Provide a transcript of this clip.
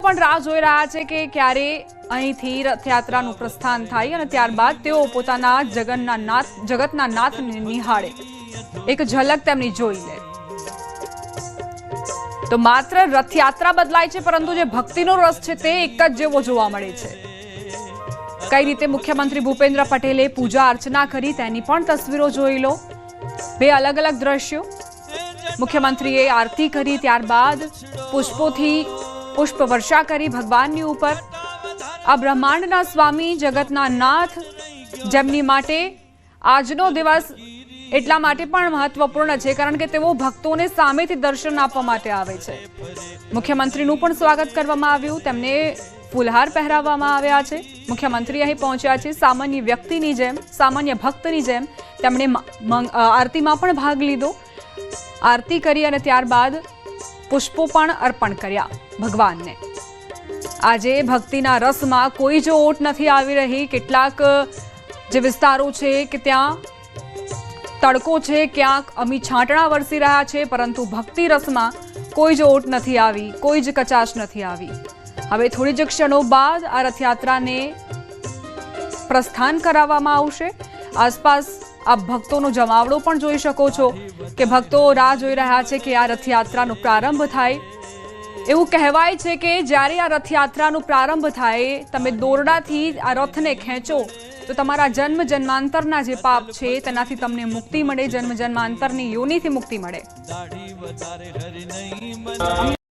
પણ રાહ જોઈ રહ્યા છે કે ક્યારે અહીંથી રથયાત્રાનું પ્રસ્થાન થાય અને ત્યારબાદ તેઓ પોતાના જગતના નાથને નિહાળે, એક ઝલક તેમની જોઈ લે। તો માત્ર રથયાત્રા બદલાય છે, પરંતુ જે ભક્તિનો રસ છે તે એક જ જેવો જોવા મળે છે। કઈ રીતે મુખ્યમંત્રી ભૂપેન્દ્ર પટેલે પૂજા અર્ચના કરી તેની પણ તસવીરો જોઈ લો। બે અલગ અલગ દ્રશ્યો। મુખ્યમંત્રીએ આરતી કરી, ત્યારબાદ પુષ્પોથી પુષ્પ વર્ષા કરી ભગવાનની ઉપર। આ બ્રહ્માંડના સ્વામી, જગતના નાથ, જેમની માટે આજનો દિવસ એટલા માટે પણ મહત્વપૂર્ણ છે કારણ કે તેઓ ભક્તોને સામેથી દર્શન આપવા માટે આવે છે। મુખ્યમંત્રીનું પણ સ્વાગત કરવામાં આવ્યું, તેમને ફૂલહાર પહેરાવવામાં આવ્યા છે। મુખ્યમંત્રી અહીં પહોંચ્યા છે સામાન્ય વ્યક્તિની જેમ, સામાન્ય ભક્તની જેમ તેમણે આરતીમાં પણ ભાગ લીધો। આરતી કરી અને ત્યારબાદ પુષ્પો પણ અર્પણ કર્યા ભગવાનને। આજે ભક્તિના રસમાં કોઈ જ ઓટ નથી આવી રહી। કેટલાક જે વિસ્તારો છે કે ત્યાં તડકો છે, ક્યાંક અમી છાંટણા વરસી રહ્યા છે, પરંતુ ભક્તિ રસમાં કોઈ જ ઓટ નથી આવી, કોઈ જ કચાશ નથી આવી। હવે થોડી જ ક્ષણો બાદ આ રથયાત્રાને પ્રસ્થાન કરાવવામાં આવશે। આસપાસ આપ ભક્તોનો જમાવડો પણ જોઈ શકો છો કે ભક્તો રાહ જોઈ રહ્યા છે કે આ રથયાત્રાનો પ્રારંભ થાય। એવું કહેવાય છે કે જ્યારે આ રથયાત્રાનો પ્રારંભ થાય, તમે દોરડાથી આ રથને ખેંચો તો તમારા જન્મ જન્માંતરના જે પાપ છે તેનાથી તમને મુક્તિ મળે, જન્મ જન્માંતરની યોનિથી મુક્તિ મળે।